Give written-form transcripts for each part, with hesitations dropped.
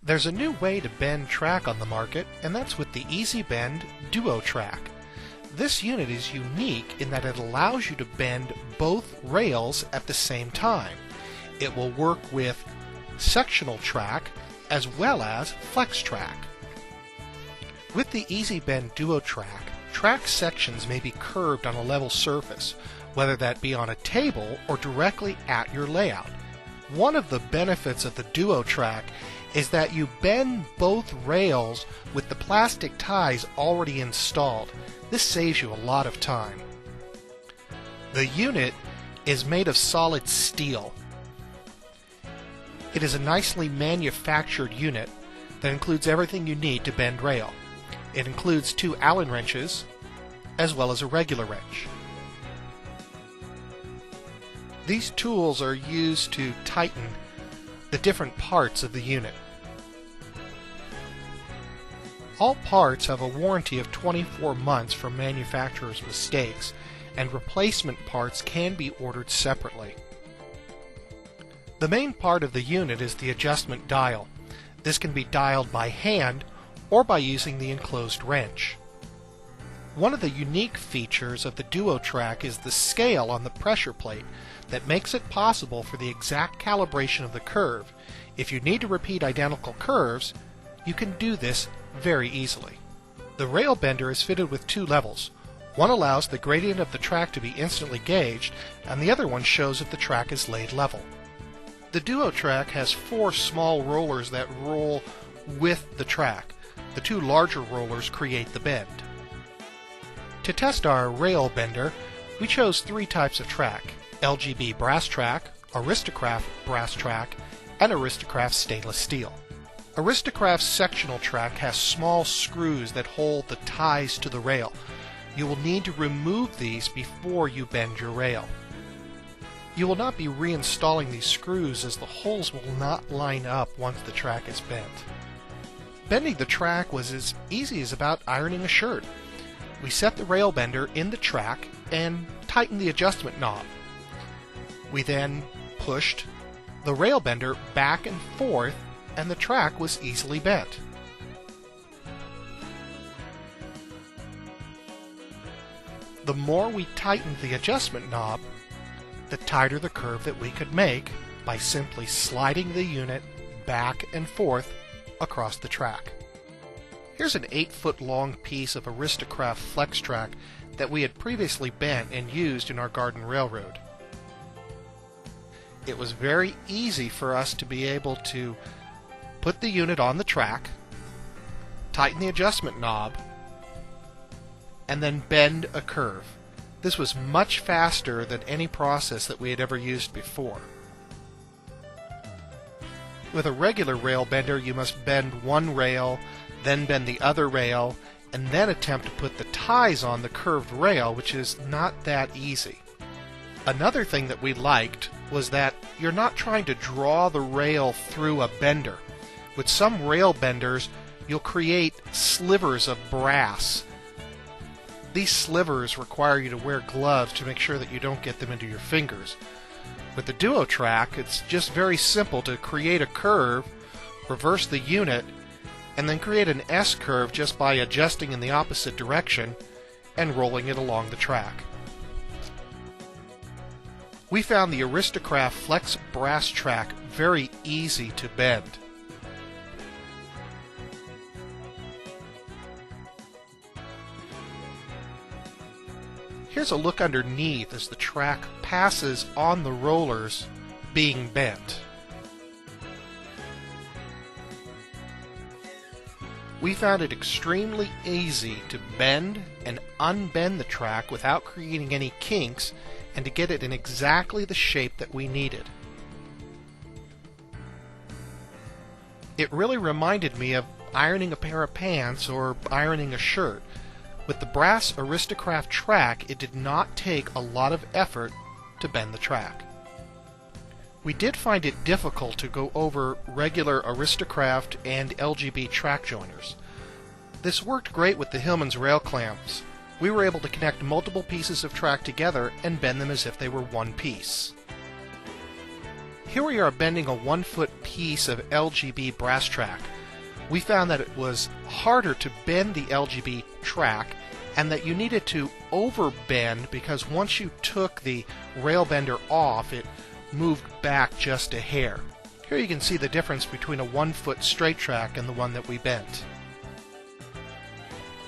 There's a new way to bend track on the market, and that's with the Easy Bend DuoTrack. This unit is unique in that it allows you to bend both rails at the same time. It will work with sectional track as well as flex track. With the Easy Bend DuoTrack, track sections may be curved on a level surface, whether that be on a table or directly at your layout. One of the benefits of the DuoTrack is that you bend both rails with the plastic ties already installed. This saves you a lot of time. The unit is made of solid steel. It is a nicely manufactured unit that includes everything you need to bend rail. It includes 2 Allen wrenches as well as a regular wrench. These tools are used to tighten the different parts of the unit. All parts have a warranty of 24 months from manufacturer's mistakes, and replacement parts can be ordered separately. The main part of the unit is the adjustment dial. This can be dialed by hand or by using the enclosed wrench. One of the unique features of the DuoTrack is the scale on the pressure plate that makes it possible for the exact calibration of the curve. If you need to repeat identical curves, you can do this very easily. The Railbender is fitted with 2 levels. One allows the gradient of the track to be instantly gauged, and the other one shows if the track is laid level. The DuoTrack has 4 small rollers that roll with the track. The 2 larger rollers create the bend. To test our Railbender, we chose 3 types of track: LGB brass track, Aristocraft brass track, and Aristocraft stainless steel. Aristocraft's sectional track has small screws that hold the ties to the rail. You will need to remove these before you bend your rail. You will not be reinstalling these screws as the holes will not line up once the track is bent. Bending the track was as easy as about ironing a shirt. We set the Railbender in the track and tightened the adjustment knob. We then pushed the Railbender back and forth, and the track was easily bent. The more we tightened the adjustment knob, the tighter the curve that we could make by simply sliding the unit back and forth across the track. Here's an 8-foot long piece of Aristocraft flex track that we had previously bent and used in our garden railroad. It was very easy for us to be able to put the unit on the track, tighten the adjustment knob, and then bend a curve. This was much faster than any process that we had ever used before. With a regular Railbender, you must bend one rail, then bend the other rail, and then attempt to put the ties on the curved rail, which is not that easy. Another thing that we liked was that you're not trying to draw the rail through a bender. With some Railbenders, you'll create slivers of brass. These slivers require you to wear gloves to make sure that you don't get them into your fingers. With the DuoTrack, it's just very simple to create a curve, reverse the unit, and then create an S-curve just by adjusting in the opposite direction and rolling it along the track. We found the Aristocraft Flex brass track very easy to bend. Here's a look underneath as the track passes on the rollers being bent. We found it extremely easy to bend and unbend the track without creating any kinks and to get it in exactly the shape that we needed. It really reminded me of ironing a pair of pants or ironing a shirt. With the brass Aristocraft track, it did not take a lot of effort to bend the track. We did find it difficult to go over regular Aristocraft and LGB track joiners. This worked great with the Hillman's rail clamps. We were able to connect multiple pieces of track together and bend them as if they were one piece. Here we are bending a 1-foot piece of LGB brass track. we found that it was harder to bend the LGB track and that you needed to overbend because once you took the Railbender off, it moved back just a hair. Here you can see the difference between a 1-foot straight track and the one that we bent.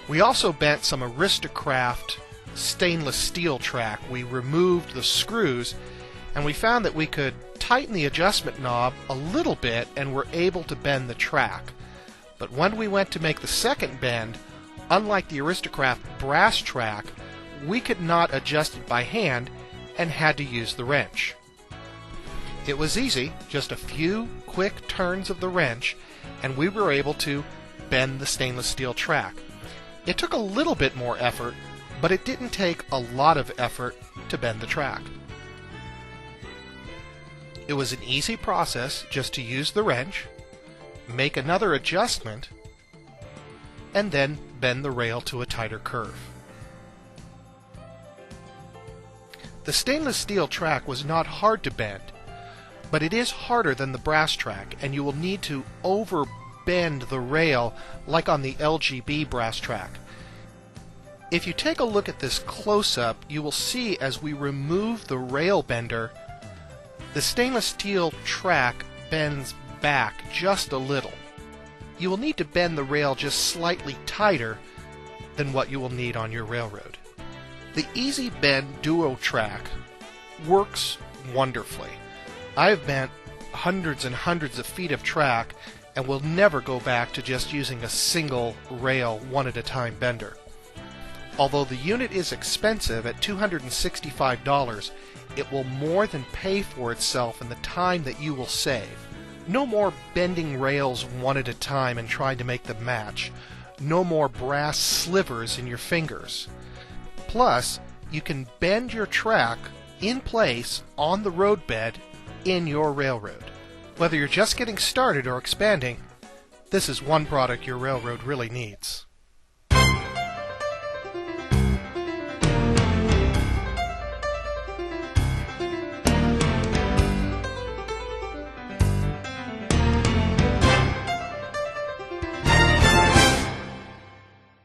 We also bent some Aristocraft stainless steel track. We removed the screws and we found that we could tighten the adjustment knob a little bit and were able to bend the track. But when we went to make the second bend, unlike the Aristocraft brass track, we could not adjust it by hand and had to use the wrench. It was easy, just a few quick turns of the wrench, and we were able to bend the stainless steel track. It took a little bit more effort, but it didn't take a lot of effort to bend the track. It was an easy process just to use the wrench, make another adjustment, and then bend the rail to a tighter curve. The stainless steel track was not hard to bend, but it is harder than the brass track, and you will need to overbend the rail like on the LGB brass track. If you take a look at this close-up, you will see as we remove the rail bender, the stainless steel track bends back just a little. You will need to bend the rail just slightly tighter than what you will need on your railroad. The Easy Bend DuoTrack works wonderfully. I've bent hundreds and hundreds of feet of track and will never go back to just using a single rail one-at-a-time bender. Although the unit is expensive at $265, it will more than pay for itself in the time that you will save. No more bending rails one at a time and trying to make them match. No more brass slivers in your fingers. Plus, you can bend your track in place on the roadbed in your railroad. Whether you're just getting started or expanding, this is one product your railroad really needs.